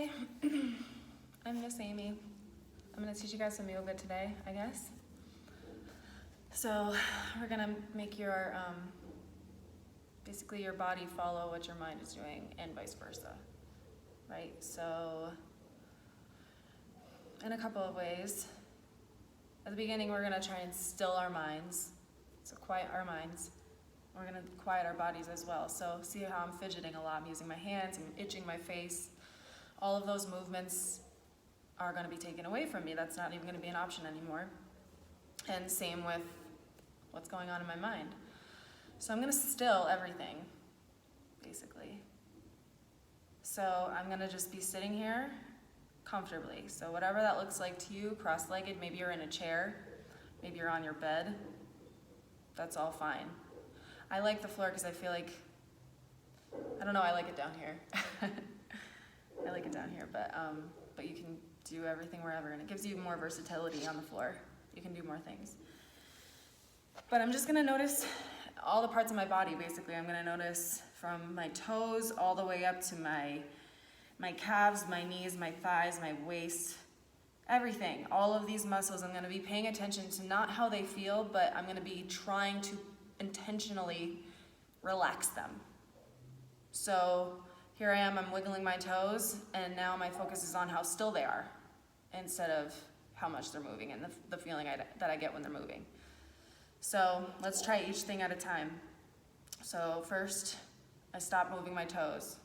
Hi, I'm Miss Amy. I'm gonna teach you guys some yoga today, I guess. So we're gonna make your, basically your body follow what your mind is doing and vice versa, right? So in a couple of ways. At the beginning, we're gonna try and still our minds. So quiet our minds. We're gonna quiet our bodies as well. So see how I'm fidgeting a lot. I'm using my hands, I'm itching my face. All of those movements are gonna be taken away from me. That's not even gonna be an option anymore. And same with what's going on in my mind. So I'm gonna still everything, basically. So I'm gonna just be sitting here comfortably. So whatever that looks like to you, cross-legged, maybe you're in a chair, maybe you're on your bed, that's all fine. I like the floor because I feel like, I don't know, I like it down here. I like it down here, but you can do everything wherever, and it gives you more versatility on the floor. You can do more things. But I'm just gonna notice all the parts of my body, basically. I'm gonna notice from my toes all the way up to my calves, my knees, my thighs, my waist, everything. All of these muscles, I'm gonna be paying attention to not how they feel, but I'm gonna be trying to intentionally relax them. So here I am, I'm wiggling my toes, and now my focus is on how still they are instead of how much they're moving and the feeling that I get when they're moving. So let's try each thing at a time. So first, I stop moving my toes,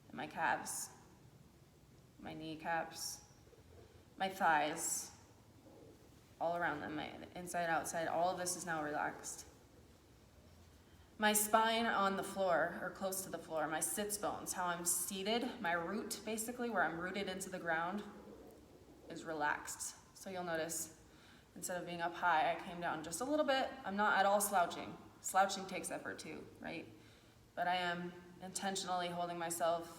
and my calves, my kneecaps, my thighs, all around them, my inside, outside, all of this is now relaxed. My spine on the floor, or close to the floor, my sits bones, how I'm seated, my root basically, where I'm rooted into the ground, is relaxed. So you'll notice, instead of being up high, I came down just a little bit. I'm not at all slouching. Slouching takes effort too, right? But I am intentionally holding myself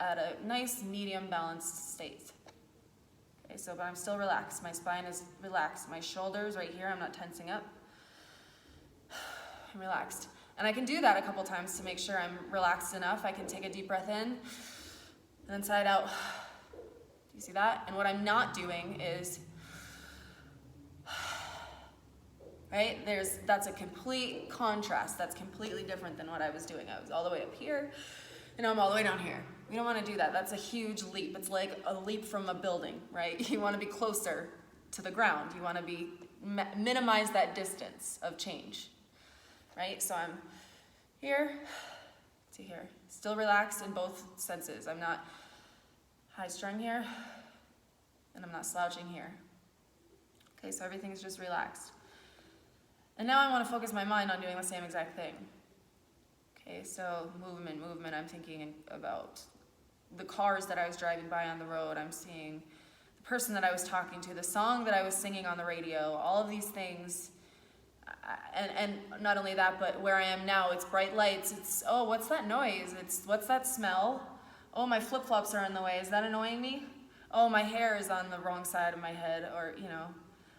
at a nice medium balanced state. Okay, so but I'm still relaxed. My spine is relaxed. My shoulders right here, I'm not tensing up. I'm relaxed. And I can do that a couple times to make sure I'm relaxed enough. I can take a deep breath in, and then side out. Do you see that? And what I'm not doing is, right? That's a complete contrast. That's completely different than what I was doing. I was all the way up here, and now I'm all the way down here. We don't want to do that. That's a huge leap. It's like a leap from a building, right? You want to be closer to the ground. You want to minimize that distance of change, right? So I'm here to here. Still relaxed in both senses. I'm not high strung here, and I'm not slouching here. Okay, so everything's just relaxed. And now I want to focus my mind on doing the same exact thing. Okay, so movement, I'm thinking about the cars that I was driving by on the road. I'm seeing the person that I was talking to, the song that I was singing on the radio, all of these things. And not only that, but where I am now, it's bright lights. It's, oh, what's that noise? What's that smell? Oh, my flip-flops are in the way. Is that annoying me? Oh, my hair is on the wrong side of my head, or, you know,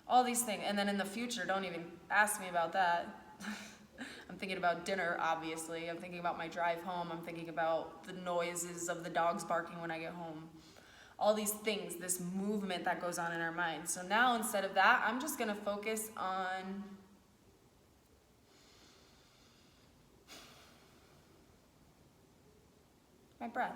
all these things. And then in the future, don't even ask me about that. I'm thinking about dinner, obviously. I'm thinking about my drive home. I'm thinking about the noises of the dogs barking when I get home. All these things, this movement that goes on in our minds. So now, instead of that, I'm just going to focus on my breath.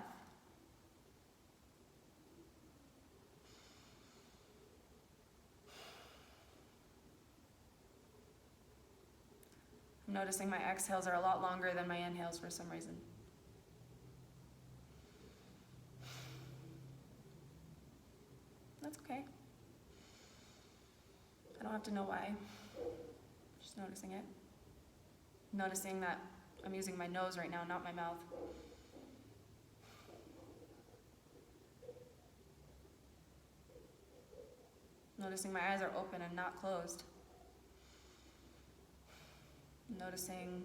I'm noticing my exhales are a lot longer than my inhales for some reason. That's okay. I don't have to know why. Just noticing it. Noticing that I'm using my nose right now, not my mouth. Noticing my eyes are open and not closed. Noticing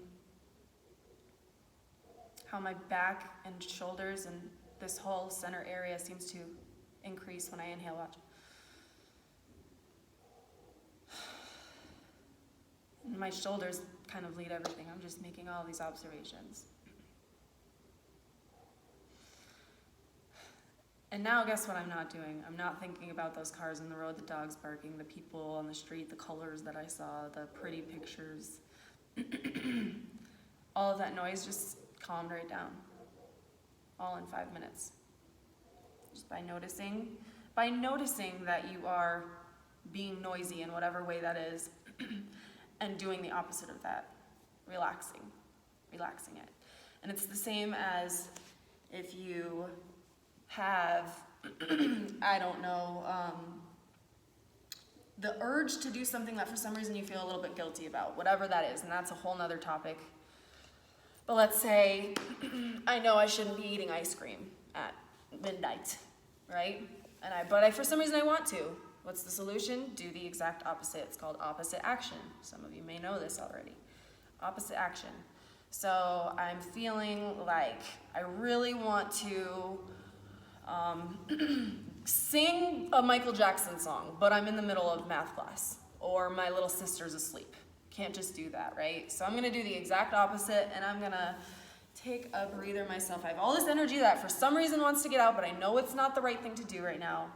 how my back and shoulders and this whole center area seems to increase when I inhale. Watch. And my shoulders kind of lead everything. I'm just making all these observations. And now guess what I'm not doing? I'm not thinking about those cars on the road, the dogs barking, the people on the street, the colors that I saw, the pretty pictures. All of that noise just calmed right down. All in 5 minutes. Just by noticing that you are being noisy in whatever way that is, and doing the opposite of that, relaxing it. And it's the same as if you have, I don't know, the urge to do something that for some reason you feel a little bit guilty about, whatever that is, and that's a whole nother topic. But let's say I know I shouldn't be eating ice cream at midnight, right? But for some reason I want to. What's the solution? Do the exact opposite. It's called opposite action. Some of you may know this already. Opposite action. So I'm feeling like I really want to sing a Michael Jackson song, but I'm in the middle of math class, or my little sister's asleep. Can't just do that, right? So I'm gonna do the exact opposite, and I'm gonna take a breather myself. I have all this energy that for some reason wants to get out, but I know it's not the right thing to do right now.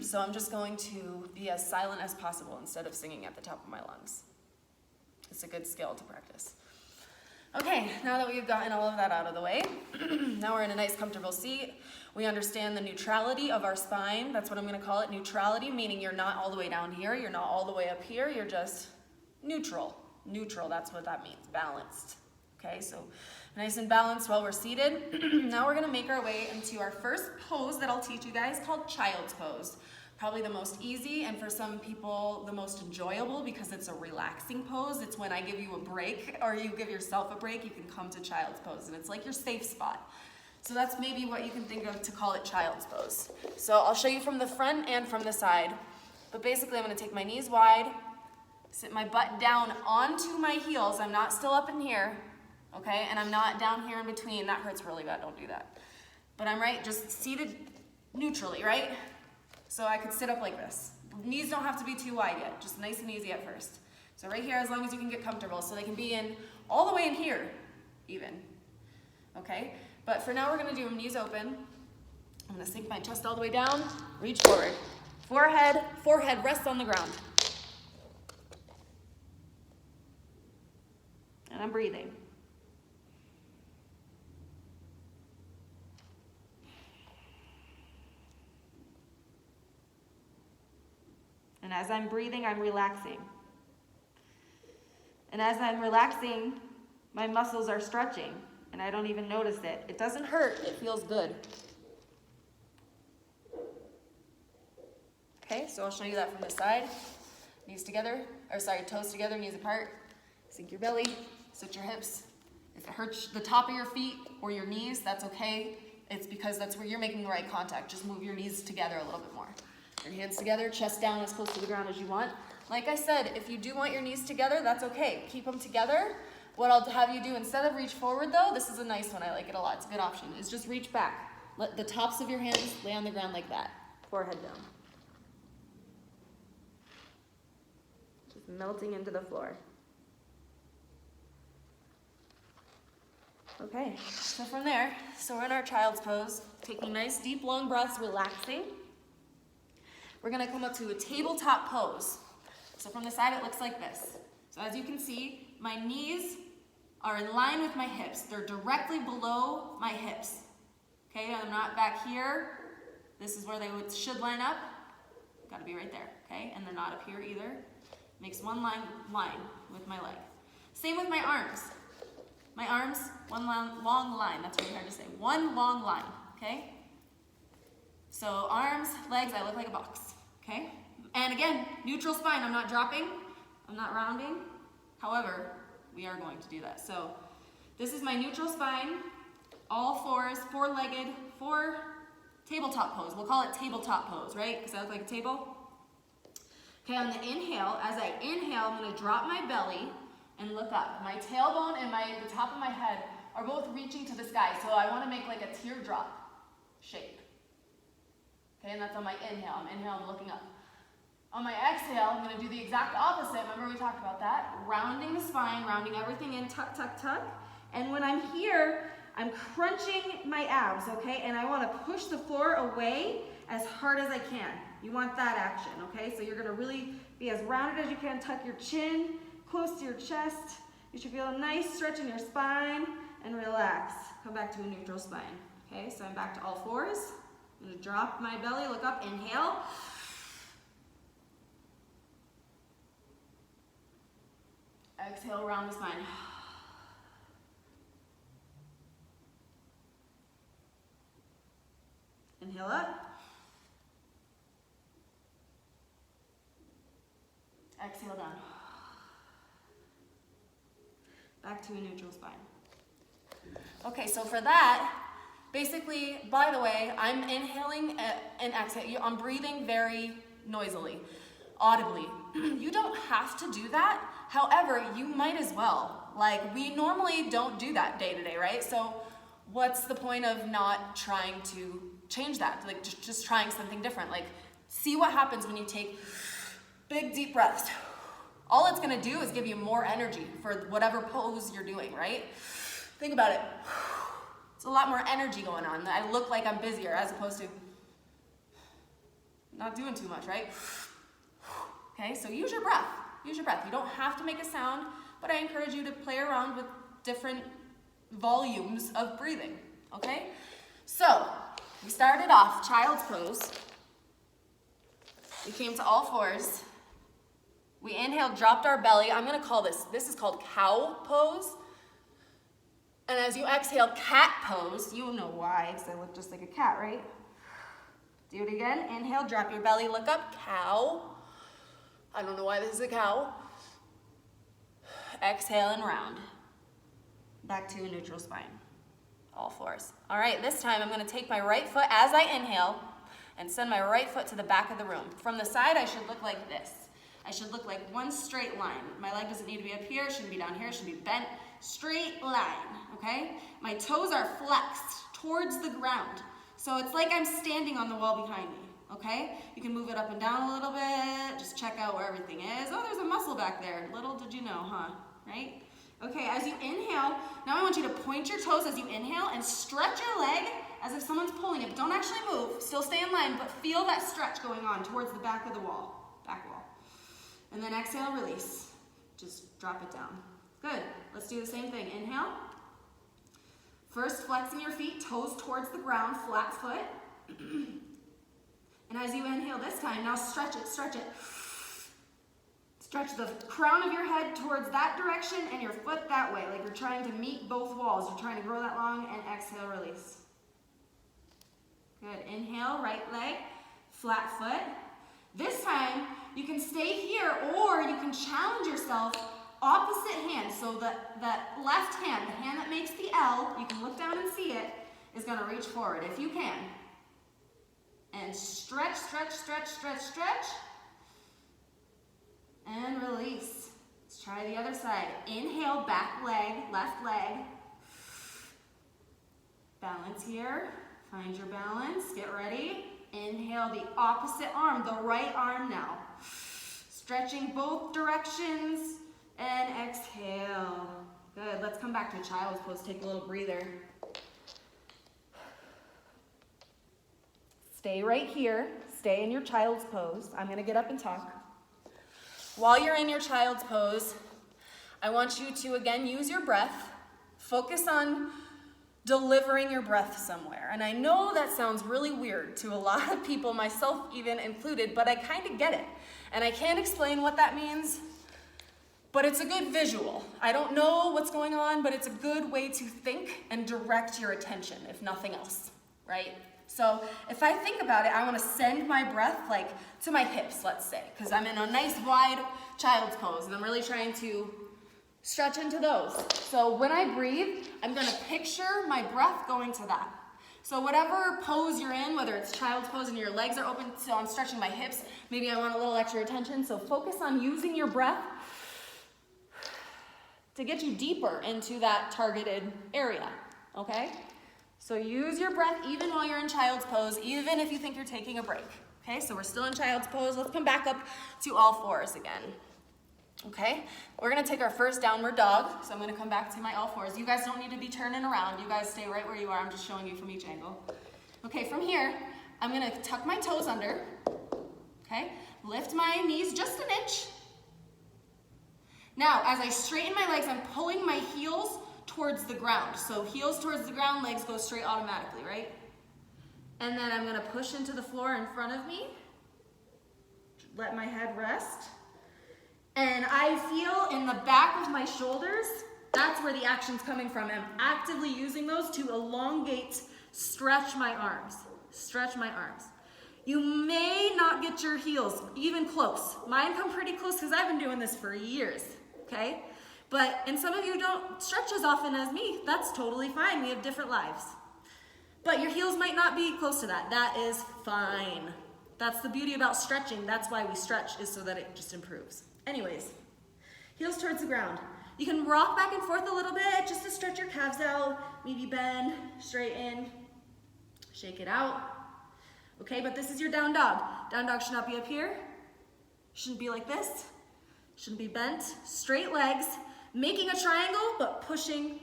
So I'm just going to be as silent as possible instead of singing at the top of my lungs. It's a good skill to practice. Okay, now that we've gotten all of that out of the way, now we're in a nice comfortable seat. We understand the neutrality of our spine. That's what I'm gonna call it, neutrality, meaning you're not all the way down here, you're not all the way up here, you're just neutral. Neutral, that's what that means, balanced. Okay, so nice and balanced while we're seated. Now we're gonna make our way into our first pose that I'll teach you guys, called child's pose. Probably the most easy, and for some people the most enjoyable, because it's a relaxing pose. It's when I give you a break, or you give yourself a break, you can come to child's pose, and it's like your safe spot. So that's maybe what you can think of to call it child's pose. So I'll show you from the front and from the side, but basically I'm gonna take my knees wide, sit my butt down onto my heels. I'm not still up in here, okay? And I'm not down here in between. That hurts really bad, don't do that. But I'm just seated neutrally, right? So I could sit up like this. Knees don't have to be too wide yet, just nice and easy at first. So right here, as long as you can get comfortable, so they can be in all the way in here, even, okay? But for now, we're gonna do them knees open. I'm gonna sink my chest all the way down, reach forward. Forehead rests on the ground. And I'm breathing. And as I'm breathing, I'm relaxing. And as I'm relaxing, my muscles are stretching, and I don't even notice it. It doesn't hurt, it feels good. Okay, so I'll show you that from the side. Knees together, toes together, knees apart. Sink your belly, sit your hips. If it hurts the top of your feet or your knees, that's okay. It's because that's where you're making the right contact. Just move your knees together a little bit more. Your hands together, chest down as close to the ground as you want. Like I said, if you do want your knees together, that's okay. Keep them together. What I'll have you do, instead of reach forward though, this is a nice one, I like it a lot, it's a good option, is just reach back. Let the tops of your hands lay on the ground like that. Forehead down. Just melting into the floor. Okay, so from there, we're in our child's pose, taking nice deep long breaths, relaxing. We're gonna come up to a tabletop pose. So from the side it looks like this. So as you can see, my knees are in line with my hips. They're directly below my hips. Okay, I'm not back here. This is where they should line up. Gotta be right there, okay? And they're not up here either. Makes one line with my leg. Same with my arms. My arms, one long line. That's really hard to say. One long line, okay? So arms, legs, I look like a box, okay? And again, neutral spine. I'm not dropping. I'm not rounding. However, we are going to do that. So this is my neutral spine, all fours, four-legged, tabletop pose. We'll call it tabletop pose, right? Because I look like a table. Okay, on the inhale, as I inhale, I'm gonna drop my belly and look up. My tailbone and the top of my head are both reaching to the sky. So I wanna make like a teardrop shape. Okay, and that's on my inhale. I'm looking up. On my exhale, I'm gonna do the exact opposite. Remember we talked about that? Rounding the spine, rounding everything in, tuck, tuck, tuck. And when I'm here, I'm crunching my abs, okay? And I wanna push the floor away as hard as I can. You want that action, okay? So you're gonna really be as rounded as you can, tuck your chin close to your chest. You should feel a nice stretch in your spine and relax. Come back to a neutral spine, okay? So I'm back to all fours. I'm gonna drop my belly, look up, inhale. Exhale, round the spine. Inhale up. Exhale down. Back to a neutral spine. Okay, so for that, basically, by the way, I'm inhaling and exhaling. I'm breathing very noisily, audibly. You don't have to do that. However, you might as well. Like, we normally don't do that day to day, right? So what's the point of not trying to change that? Like, just trying something different. Like, see what happens when you take big, deep breaths. All it's gonna do is give you more energy for whatever pose you're doing, right? Think about it. It's a lot more energy going on. I look like I'm busier as opposed to not doing too much, right? Okay, so use your breath. Use your breath. You don't have to make a sound, but I encourage you to play around with different volumes of breathing, okay? So, we started off child's pose. We came to all fours. We inhaled, dropped our belly. I'm gonna call this is called cow pose. And as you exhale, cat pose, you know why, because I look just like a cat, right? Do it again. Inhale, drop your belly, look up, cow. I don't know why this is a cow. Exhale and round. Back to a neutral spine. All fours. All right, this time I'm gonna take my right foot as I inhale and send my right foot to the back of the room. From the side, I should look like this. I should look like one straight line. My leg doesn't need to be up here, it shouldn't be down here, it should be bent. Straight line, okay? My toes are flexed towards the ground. So it's like I'm standing on the wall behind me, okay? You can move it up and down a little bit, just check out where everything is. Oh, there's a muscle back there. Little did you know, huh? Right? Okay, as you inhale, now I want you to point your toes as you inhale and stretch your leg as if someone's pulling it. But don't actually move, still stay in line, but feel that stretch going on towards the back of the wall, back wall. And then exhale, release. Just drop it down. Good, let's do the same thing. Inhale. First, flexing your feet, toes towards the ground, flat foot. And as you inhale this time, now stretch it, stretch it. Stretch the crown of your head towards that direction and your foot that way, like you're trying to meet both walls. You're trying to grow that long, and exhale, release. Good, inhale, right leg, flat foot. This time, you can stay here, or you can challenge yourself, opposite hand. So that left hand, the hand that makes the L, you can look down and see it, is gonna reach forward, if you can. And stretch, stretch, stretch, stretch, stretch. And release. Let's try the other side. Inhale, back leg, left leg. Balance here. Find your balance. Get ready. Inhale the opposite arm, the right arm now. Stretching both directions. And exhale. Good. Let's come back to child's pose. Take a little breather. Stay right here. Stay in your child's pose. I'm going to get up and talk. While you're in your child's pose, I want you to, again, use your breath. Focus on delivering your breath somewhere. And I know that sounds really weird to a lot of people, myself even included, but I kind of get it. And I can't explain what that means, but it's a good visual. I don't know what's going on, but it's a good way to think and direct your attention, if nothing else, right? So if I think about it, I want to send my breath like to my hips, let's say, because I'm in a nice wide child's pose and I'm really trying to stretch into those. So when I breathe, I'm going to picture my breath going to that. So whatever pose you're in, whether it's child's pose and your legs are open, so I'm stretching my hips, maybe I want a little extra attention. So focus on using your breath to get you deeper into that targeted area, okay? So use your breath even while you're in child's pose, even if you think you're taking a break. Okay, so we're still in child's pose. Let's come back up to all fours again. Okay, we're gonna take our first downward dog. So I'm gonna come back to my all fours. You guys don't need to be turning around. You guys stay right where you are. I'm just showing you from each angle. Okay, from here, I'm gonna tuck my toes under. Okay, lift my knees just an inch. Now, as I straighten my legs, I'm pulling my heels towards the ground. So heels towards the ground, legs go straight automatically, right? And then I'm gonna push into the floor in front of me. Let my head rest. And I feel in the back of my shoulders, that's where the action's coming from. I'm actively using those to elongate, stretch my arms. Stretch my arms. You may not get your heels even close. Mine come pretty close because I've been doing this for years, okay? And some of you don't stretch as often as me. That's totally fine. We have different lives. But your heels might not be close to that. That is fine. That's the beauty about stretching. That's why we stretch, is so that it just improves. Anyways, heels towards the ground. You can rock back and forth a little bit just to stretch your calves out. Maybe bend, straighten, shake it out. Okay, but this is your down dog. Down dog should not be up here. Shouldn't be like this. Shouldn't be bent. Straight legs, making a triangle, but pushing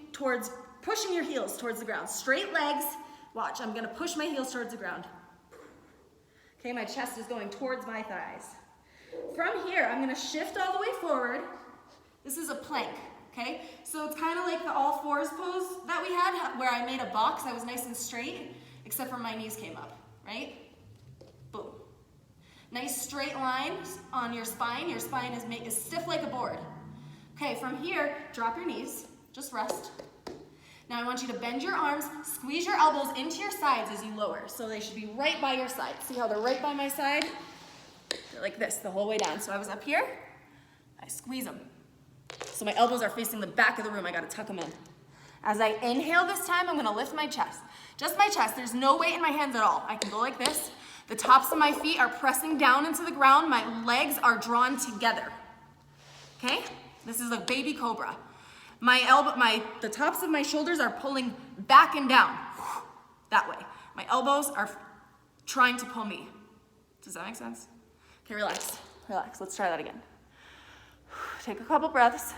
your heels towards the ground. Straight legs. Watch, I'm gonna push my heels towards the ground. Okay, my chest is going towards my thighs. From here, I'm gonna shift all the way forward. This is a plank, okay? So it's kind of like the all fours pose that we had, where I made a box. I was nice and straight, except for my knees came up, right? Boom. Nice straight line on your spine. Your spine is stiff like a board. Okay, from here, drop your knees, just rest. Now I want you to bend your arms, squeeze your elbows into your sides as you lower. So they should be right by your side. See how they're right by my side? They're like this the whole way down. So I was up here, I squeeze them. So my elbows are facing the back of the room. I gotta tuck them in. As I inhale this time, I'm gonna lift my chest. Just my chest, there's no weight in my hands at all. I can go like this. The tops of my feet are pressing down into the ground. My legs are drawn together, okay? This is a baby cobra. The tops of my shoulders are pulling back and down, that way. My elbows are trying to pull me. Does that make sense? Okay, relax, relax. Let's try that again. Take a couple breaths.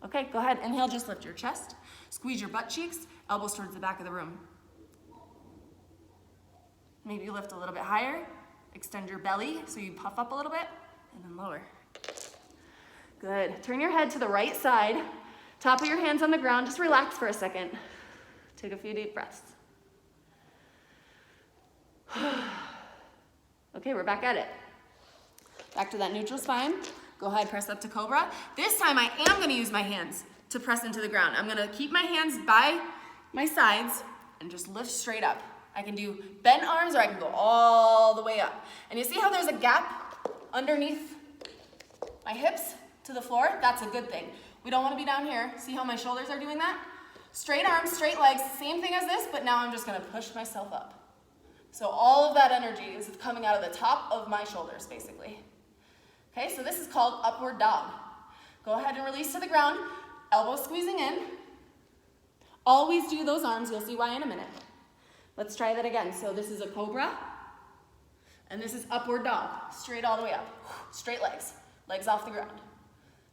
Okay, go ahead, inhale, just lift your chest. Squeeze your butt cheeks, elbows towards the back of the room. Maybe you lift a little bit higher, extend your belly so you puff up a little bit, and then lower. Good. Turn your head to the right side. Top of your hands on the ground. Just relax for a second. Take a few deep breaths. Okay, we're back at it. Back to that neutral spine. Go ahead, press up to cobra. This time I am going to use my hands to press into the ground. I'm going to keep my hands by my sides and just lift straight up. I can do bent arms or I can go all the way up. And you see how there's a gap underneath my hips to the floor? That's a good thing. We don't want to be down here. See how my shoulders are doing that? Straight arms, straight legs, same thing as this, but now I'm just going to push myself up. So all of that energy is coming out of the top of my shoulders, basically. Okay, so this is called upward dog. Go ahead and release to the ground, elbows squeezing in. Always do those arms, you'll see why in a minute. Let's try that again. So this is a cobra, and this is upward dog, straight all the way up. Straight legs, legs off the ground.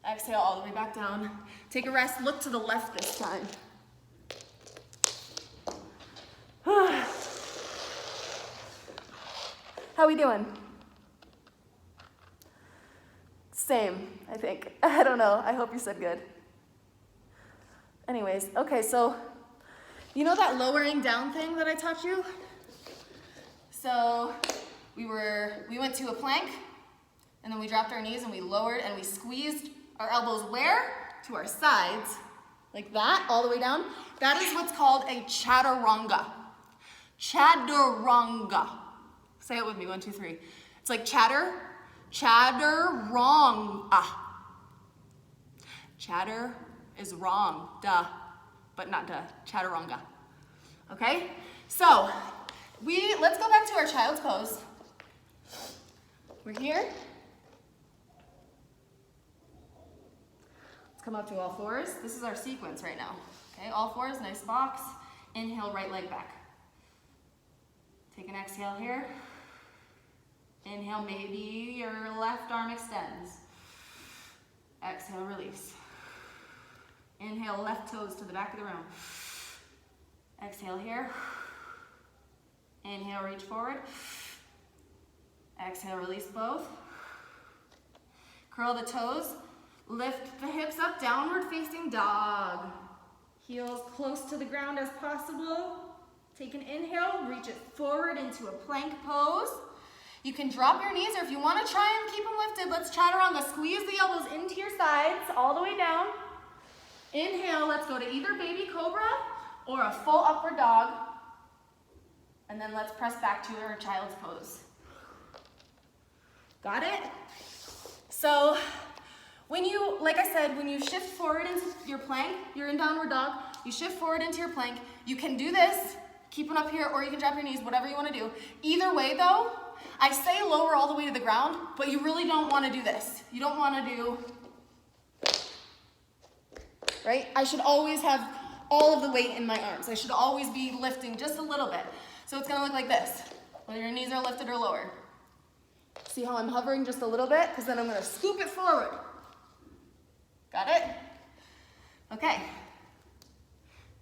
Exhale all the way back down. Take a rest, look to the left this time. How we doing? Same, I think. I don't know, I hope you said good. Anyways, okay, so you know that lowering down thing that I taught you? So we went to a plank, and then we dropped our knees and we lowered and we squeezed our elbows where? To our sides, like that, all the way down. That is what's called a chaturanga. Chaturanga. Say it with me, 1, 2, 3. It's like chaturanga. Chatter is wrong, duh, but not duh, chaturanga. Okay? So, let's go back to our child's pose. We're here. Let's come up to all fours. This is our sequence right now. Okay, all fours, nice box. Inhale, right leg back. Take an exhale here. Inhale, maybe your left arm extends. Exhale, release. Inhale, left toes to the back of the room. Exhale here. Inhale, reach forward. Exhale, release both. Curl the toes. Lift the hips up, downward facing dog. Heels close to the ground as possible. Take an inhale, reach it forward into a plank pose. You can drop your knees, or if you want to try and keep them lifted, let's chaturanga. Squeeze the elbows into your sides, all the way down. Inhale, let's go to either baby cobra or a full upward dog. And then let's press back to our child's pose. Got it? So, when you, like I said, when you shift forward into your plank, you're in downward dog, you shift forward into your plank, you can do this, keep it up here, or you can drop your knees, whatever you want to do. Either way though, I say lower all the way to the ground, but you really don't want to do this. You don't want to do, right? I should always have all of the weight in my arms. I should always be lifting just a little bit. So it's going to look like this, whether your knees are lifted or lower. See how I'm hovering just a little bit? Because then I'm going to scoop it forward. Got it? Okay. I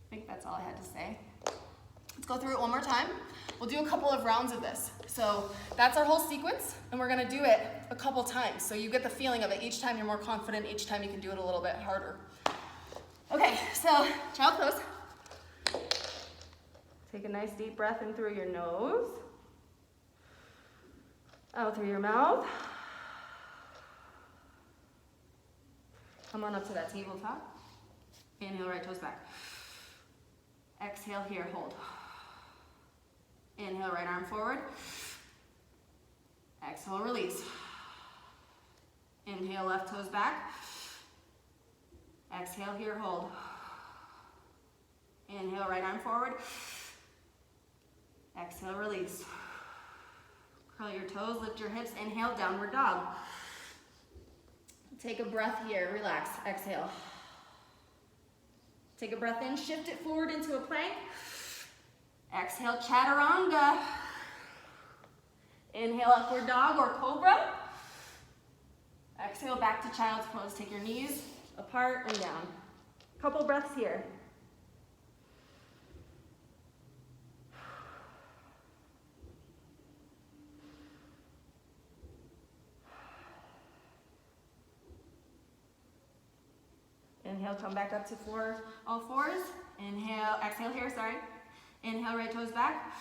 think that's all I had to say. Let's go through it one more time. We'll do a couple of rounds of this. So that's our whole sequence, and we're gonna do it a couple times. So you get the feeling of it. Each time you're more confident, each time you can do it a little bit harder. Okay, so child pose. Take a nice deep breath in through your nose, out through your mouth. Come on up to that tabletop. Inhale, right toes back. Exhale here, hold. Inhale, right arm forward. Exhale, release. Inhale, left toes back. Exhale here, hold. Inhale, right arm forward. Exhale, release. Curl your toes, lift your hips. Inhale, downward dog. Take a breath here, relax, exhale. Take a breath in, shift it forward into a plank. Exhale, chaturanga. Inhale, upward dog or cobra. Exhale, back to child's pose. Take your knees apart and down. Couple breaths here. Inhale, come back up to all fours. Inhale, exhale here, sorry. Inhale, right toes back.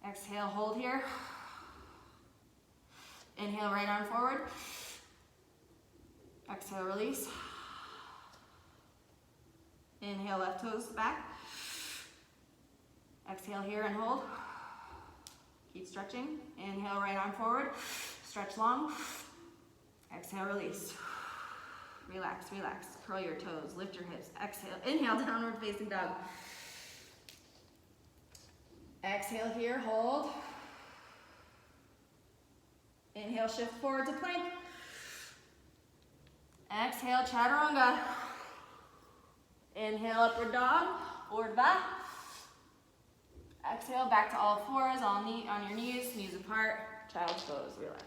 Exhale, hold here. Inhale, right arm forward. Exhale, release. Inhale, left toes back. Exhale here and hold. Keep stretching. Inhale, right arm forward. Stretch long. Exhale, release. Relax, relax. Curl your toes, lift your hips. Exhale, inhale, downward facing dog. Exhale here, hold. Inhale, shift forward to plank. Exhale, chaturanga. Inhale, upward dog, urdhva. Exhale, back to all fours, on your knees apart, child's pose, relax.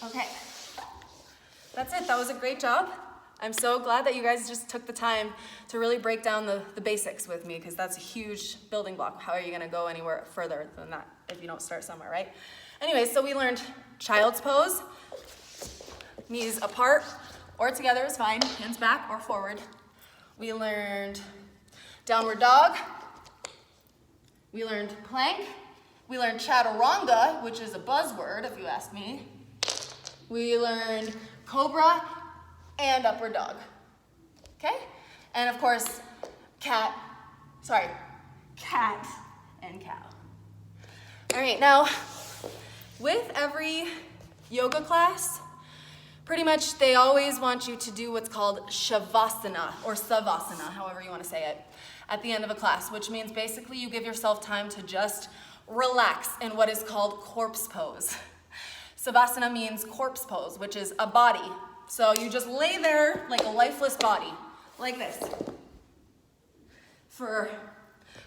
Okay, that's it. That was a great job. I'm so glad that you guys just took the time to really break down the basics with me, because that's a huge building block. How are you gonna go anywhere further than that if you don't start somewhere, right? Anyway, so we learned child's pose, knees apart or together is fine, hands back or forward. We learned downward dog. We learned plank. We learned chaturanga, which is a buzzword if you ask me. We learned cobra and upward dog, okay? And of course, cat and cow. All right, now, with every yoga class, pretty much they always want you to do what's called shavasana, or savasana, however you want to say it, at the end of a class, which means basically you give yourself time to just relax in what is called corpse pose. Savasana means corpse pose, which is a body. So you just lay there like a lifeless body, like this, for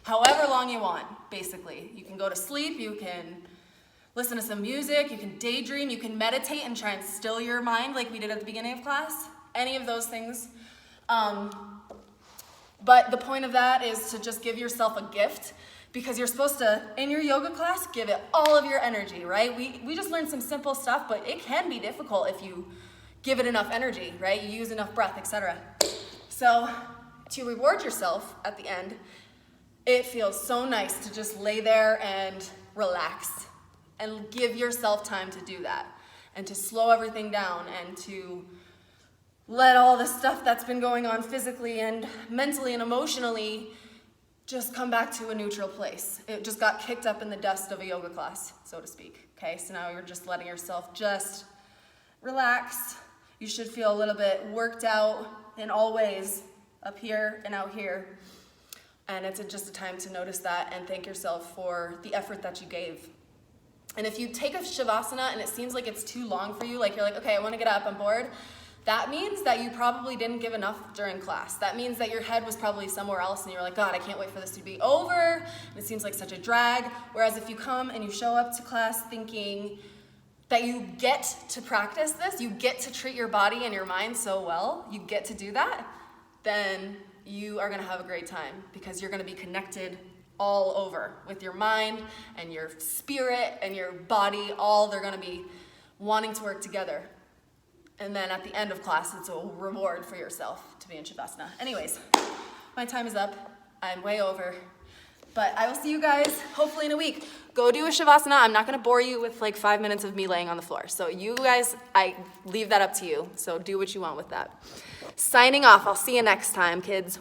however long you want, basically. You can go to sleep, you can listen to some music, you can daydream, you can meditate and try and still your mind like we did at the beginning of class. Any of those things. But the point of that is to just give yourself a gift, because you're supposed to, in your yoga class, give it all of your energy, right? We just learned some simple stuff, but it can be difficult if you give it enough energy, right? You use enough breath, etc. So to reward yourself at the end, it feels so nice to just lay there and relax and give yourself time to do that and to slow everything down and to let all the stuff that's been going on physically and mentally and emotionally just come back to a neutral place. It just got kicked up in the dust of a yoga class, so to speak. Okay, so now you're just letting yourself just relax. You should feel a little bit worked out in all ways, up here and out here. And it's just a time to notice that and thank yourself for the effort that you gave. And if you take a Shavasana and it seems like it's too long for you, like you're like, okay, I want to get up, I'm bored, that means that you probably didn't give enough during class. That means that your head was probably somewhere else and you were like, God, I can't wait for this to be over. And it seems like such a drag. Whereas if you come and you show up to class thinking that you get to practice this, you get to treat your body and your mind so well, you get to do that, then you are gonna have a great time because you're gonna be connected all over with your mind and your spirit and your body, all they're gonna be wanting to work together. And then at the end of class, it's a reward for yourself to be in Shavasana. Anyways, my time is up. I'm way over. But I will see you guys hopefully in a week. Go do a Shavasana. I'm not going to bore you with like 5 minutes of me laying on the floor. So you guys, I leave that up to you. So do what you want with that. Signing off. I'll see you next time, kids.